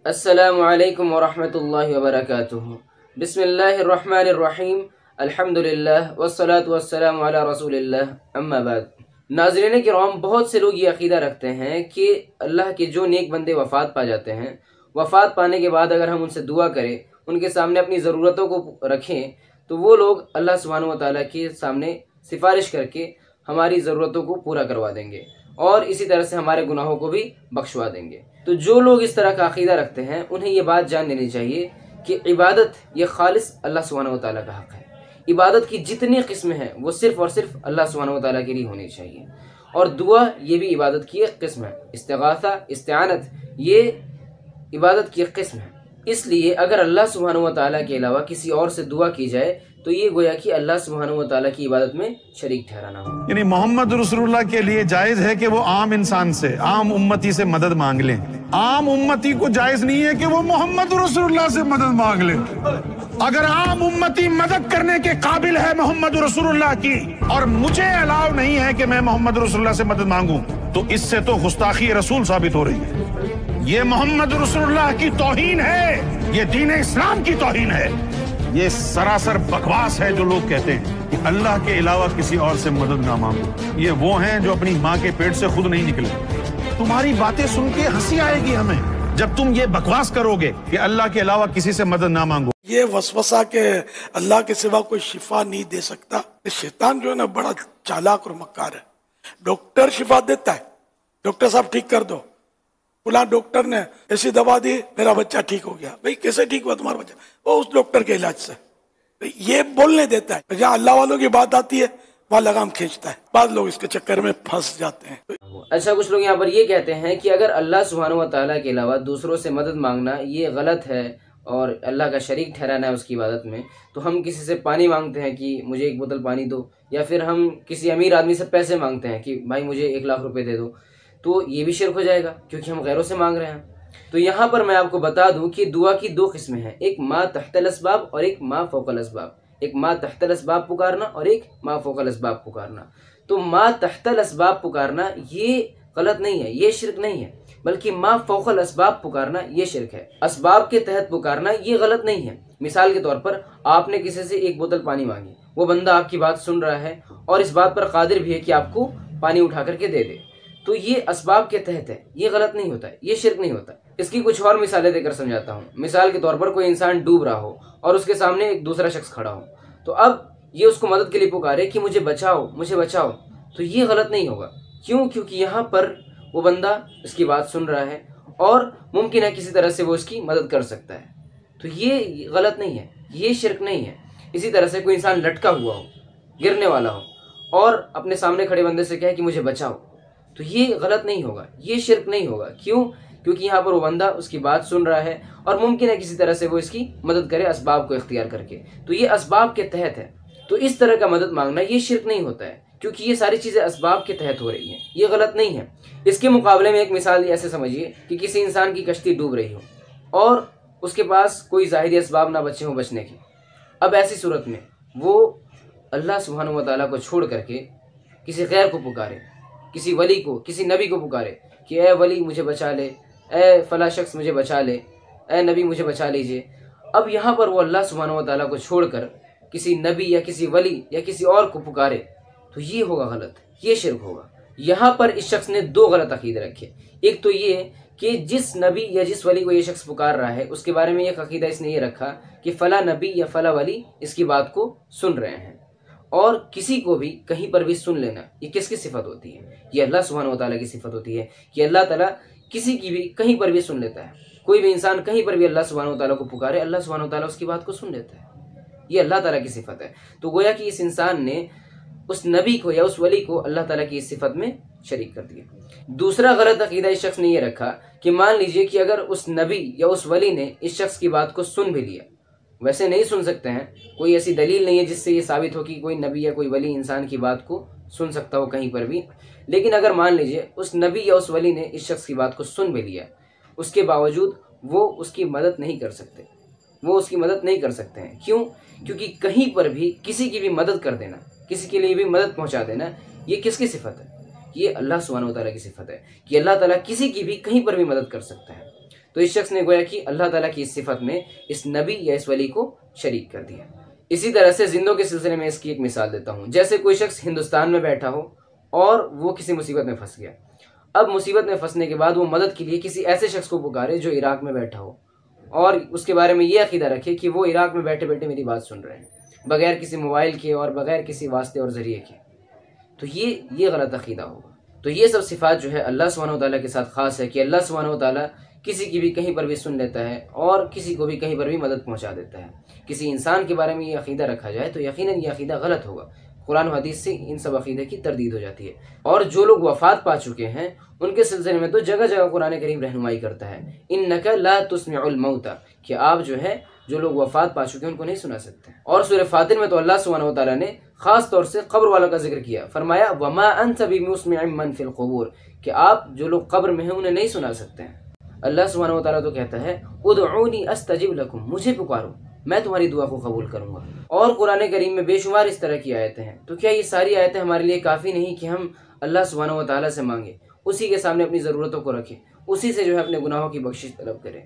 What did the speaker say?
السلام علیکم ورحمۃ اللہ وبرکاتہ۔ بسم اللہ الرحمن الرحیم، الحمدللہ والصلاة والسلام علی رسول اللہ، اما بعد۔ ناظرین کرام، بہت سے لوگ یہ عقیدہ رکھتے ہیں کہ اللہ کے جو نیک بندے وفات پا جاتے ہیں، وفات پانے کے بعد اگر ہم ان سے دعا کریں، ان کے سامنے اپنی ضرورتوں کو رکھیں، تو وہ لوگ اللہ سبحانہ و تعالیٰ کے سامنے سفارش کر کے ہماری ضرورتوں کو پورا کروا دیں گے اور اسی طرح سے ہمارے گناہوں کو بھی بخشوا دیں گے۔ تو جو لوگ اس طرح کا عقیدہ رکھتے ہیں انہیں یہ بات جان لینی چاہیے کہ عبادت یہ خالص اللہ سبحانہ و تعالیٰ کا حق ہے۔ عبادت کی جتنی قسمیں ہیں وہ صرف اور صرف اللہ سبحانہ و تعالیٰ کے لیے ہونی چاہیے، اور دعا یہ بھی عبادت کی ایک قسم ہے۔ استغاثہ، استعانت، یہ عبادت کی ایک قسم ہے۔ اس لیے اگر اللہ سبحانہ و تعالیٰ کے علاوہ کسی اور سے دعا کی جائے تو یہ گویا کہ اللہ سبحانہ و تعالیٰ کی عبادت میں شریک ٹھہرانا ہو۔ یعنی محمد رسول اللہ کے لیے جائز ہے کہ وہ عام انسان سے، عام امتی سے مدد مانگ لیں، عام امتی کو جائز نہیں ہے کہ وہ محمد رسول اللہ سے مدد مانگ لیں۔ اگر عام امتی مدد کرنے کے قابل ہے محمد رسول اللہ کی اور مجھے الاؤ نہیں ہے کہ میں محمد رسول اللہ سے مدد مانگوں، تو اس سے تو گستاخی رسول ثابت ہو رہی ہے۔ یہ محمد رسول اللہ کی توہین ہے، یہ دین اسلام کی توہین ہے، یہ سراسر بکواس ہے۔ جو لوگ کہتے ہیں کہ اللہ کے علاوہ کسی اور سے مدد نہ مانگو، یہ وہ ہیں جو اپنی ماں کے پیٹ سے خود نہیں نکلے۔ تمہاری باتیں سن کے ہنسی آئے گی ہمیں جب تم یہ بکواس کرو گے کہ اللہ کے علاوہ کسی سے مدد نہ مانگو۔ یہ وسوسہ کہ اللہ کے سوا کوئی شفا نہیں دے سکتا، شیطان جو ہے نا بڑا چالاک اور مکار ہے۔ ڈاکٹر شفا دیتا ہے، ڈاکٹر صاحب ٹھیک کر دو، فلاں ڈاکٹر نے ایسی دوا دی میرا بچہ ٹھیک ہو گیا۔ بھئی کیسے ٹھیک ہوا تمہارا بچہ؟ وہ اس ڈاکٹر کے علاج سے۔ یہ بولنے دیتا ہے، جہاں اللہ والوں کی بات آتی ہے وہاں لگام کھینچتا ہے۔ بعض لوگ اس کے چکر میں پھنس جاتے ہیں۔ اچھا، کچھ لوگ یہاں پر یہ کہتے ہیں کہ اگر اللہ سبحانہ و تعالیٰ کے علاوہ دوسروں سے مدد مانگنا یہ غلط ہے اور اللہ کا شریک ٹھہرانا ہے اس کی عبادت میں، تو ہم کسی سے پانی مانگتے ہیں کہ مجھے ایک بوتل پانی دو، یا پھر ہم کسی امیر آدمی سے پیسے مانگتے ہیں کہ بھائی مجھے 1,00,000 روپے دے دو، تو یہ بھی شرک ہو جائے گا کیونکہ ہم غیروں سے مانگ رہے ہیں۔ تو یہاں پر میں آپ کو بتا دوں کہ دعا کی دو قسمیں ہیں، ایک ما تحت الاسباب اور ایک ما فوق الاسباب۔ ایک ما تحت الاسباب پکارنا اور ایک ما فوق الاسباب پکارنا۔ تو ما تحت الاسباب پکارنا یہ غلط نہیں ہے، یہ شرک نہیں ہے، بلکہ ما فوق الاسباب پکارنا یہ شرک ہے۔ اسباب کے تحت پکارنا یہ غلط نہیں ہے۔ مثال کے طور پر آپ نے کسی سے ایک بوتل پانی مانگی، وہ بندہ آپ کی بات سن رہا ہے اور اس بات پر قادر بھی ہے کہ آپ کو پانی اٹھا کر کے دے دے، تو یہ اسباب کے تحت ہے، یہ غلط نہیں ہوتا ہے، یہ شرک نہیں ہوتا ہے۔ اس کی کچھ اور مثالیں دے کر سمجھاتا ہوں۔ مثال کے طور پر کوئی انسان ڈوب رہا ہو اور اس کے سامنے ایک دوسرا شخص کھڑا ہو، تو اب یہ اس کو مدد کے لیے پکارے کہ مجھے بچاؤ، مجھے بچاؤ، تو یہ غلط نہیں ہوگا۔ کیوں؟ کیونکہ یہاں پر وہ بندہ اس کی بات سن رہا ہے اور ممکن ہے کسی طرح سے وہ اس کی مدد کر سکتا ہے، تو یہ غلط نہیں ہے، یہ شرک نہیں ہے۔ اسی طرح سے کوئی انسان لٹکا ہوا ہو، گرنے والا ہو اور اپنے سامنے کھڑے بندے سے کہے کہ مجھے بچاؤ، تو یہ غلط نہیں ہوگا، یہ شرک نہیں ہوگا۔ کیوں؟ کیونکہ یہاں پر وہ بندہ اس کی بات سن رہا ہے اور ممکن ہے کسی طرح سے وہ اس کی مدد کرے اسباب کو اختیار کر کے، تو یہ اسباب کے تحت ہے۔ تو اس طرح کا مدد مانگنا یہ شرک نہیں ہوتا ہے، کیونکہ یہ ساری چیزیں اسباب کے تحت ہو رہی ہیں، یہ غلط نہیں ہے۔ اس کے مقابلے میں ایک مثال ایسے سمجھیے کہ کسی انسان کی کشتی ڈوب رہی ہو اور اس کے پاس کوئی ظاہری اسباب نہ بچے ہوں بچنے کے۔ اب ایسی صورت میں وہ اللہ سبحانہ و تعالیٰ کو چھوڑ کر کے کسی غیر کو پکارے، کسی ولی کو، کسی نبی کو پکارے کہ اے ولی مجھے بچا لے، اے فلاں شخص مجھے بچا لے، اے نبی مجھے بچا لیجئے۔ اب یہاں پر وہ اللہ سبحانہ و تعالیٰ کو چھوڑ کر کسی نبی یا کسی ولی یا کسی اور کو پکارے، تو یہ ہوگا غلط، یہ شرک ہوگا۔ یہاں پر اس شخص نے دو غلط عقیدے رکھے۔ ایک تو یہ کہ جس نبی یا جس ولی کو یہ شخص پکار رہا ہے اس کے بارے میں ایک عقیدہ اس نے یہ رکھا کہ فلاں نبی یا فلاں ولی اس کی بات کو سن رہے ہیں، اور کسی کو بھی کہیں پر بھی سن لینا یہ کس کی صفت ہوتی ہے؟ یہ اللہ سبحانہ و تعالیٰ کی صفت ہوتی ہے کہ اللہ تعالیٰ کسی کی بھی کہیں پر بھی سن لیتا ہے۔ کوئی بھی انسان کہیں پر بھی اللہ سبحانہ و تعالیٰ کو پکارے، اللہ سبحانہ و تعالیٰ اس کی بات کو سن لیتا ہے، یہ اللہ تعالیٰ کی صفت ہے۔ تو گویا کہ اس انسان نے اس نبی کو یا اس ولی کو اللہ تعالیٰ کی اس صفت میں شریک کر دیا۔ دوسرا غلط عقیدہ اس شخص نے یہ رکھا کہ مان لیجئے کہ اگر اس نبی یا اس ولی نے اس شخص کی بات کو سن بھی لیا، ویسے نہیں سن سکتے ہیں، کوئی ایسی دلیل نہیں ہے جس سے یہ ثابت ہو کہ کوئی نبی یا کوئی ولی انسان کی بات کو سن سکتا ہو کہیں پر بھی، لیکن اگر مان لیجئے اس نبی یا اس ولی نے اس شخص کی بات کو سن بھی لیا، اس کے باوجود وہ اس کی مدد نہیں کر سکتے، وہ اس کی مدد نہیں کر سکتے ہیں۔ کیوں؟ کیونکہ کہیں پر بھی کسی کی بھی مدد کر دینا، کسی کے لیے بھی مدد پہنچا دینا، یہ کس کی صفت ہے؟ یہ اللہ سبحانہ و تعالیٰ کی صفت ہے کہ اللہ تعالیٰ کسی کی بھی کہیں پر بھی مدد کر سکتا ہے۔ تو اس شخص نے گویا کہ اللہ تعالیٰ کی اس صفت میں اس نبی یا اس ولی کو شریک کر دیا۔ اسی طرح سے زندوں کے سلسلے میں اس کی ایک مثال دیتا ہوں۔ جیسے کوئی شخص ہندوستان میں بیٹھا ہو اور وہ کسی مصیبت میں پھنس گیا، اب مصیبت میں پھنسنے کے بعد وہ مدد کے لیے کسی ایسے شخص کو پکارے جو عراق میں بیٹھا ہو، اور اس کے بارے میں یہ عقیدہ رکھے کہ وہ عراق میں بیٹھے بیٹھے میری بات سن رہے ہیں، بغیر کسی موبائل کے اور بغیر کسی واسطے اور ذریعے کے، تو یہ غلط عقیدہ ہوگا۔ تو یہ سب صفات جو ہے اللہ سبحانہ و تعالیٰ کے ساتھ خاص ہے کہ اللہ سبحانہ و تعالیٰ کسی کی بھی کہیں پر بھی سن لیتا ہے اور کسی کو بھی کہیں پر بھی مدد پہنچا دیتا ہے۔ کسی انسان کے بارے میں یہ عقیدہ رکھا جائے تو یقیناً یہ عقیدہ غلط ہوگا، قرآن و حدیث سے ان سب عقیدے کی تردید ہو جاتی ہے۔ اور جو لوگ وفات پا چکے ہیں ان کے سلسلے میں تو جگہ جگہ قرآن کریم رہنمائی کرتا ہے، انک لا تسمع الموتى، کہ آپ جو ہے جو لوگ وفات پا چکے ہیں ان کو نہیں سنا سکتے۔ اور سورہ فاتر میں تو اللہ سبحانہ و تعالیٰ نے خاص طور سے قبر والوں کا ذکر کیا، فرمایا وما انت بمسمع من فی القبور، کہ آپ جو لوگ قبر میں ہیں انہیں نہیں سنا سکتے ہیں۔ اللہ سبحانہ و تعالیٰ تو کہتا ہے ادعونی استجب لکم، مجھے پکارو میں تمہاری دعا کو قبول کروں گا۔ اور قرآن کریم میں بے شمار اس طرح کی آیتیں ہیں، تو کیا یہ ساری آیتیں ہمارے لیے کافی نہیں کہ ہم اللہ سبحانہ و تعالیٰ سے مانگیں، اسی کے سامنے اپنی ضرورتوں کو رکھیں، اسی سے جو ہے اپنے گناہوں کی بخشش طلب کریں؟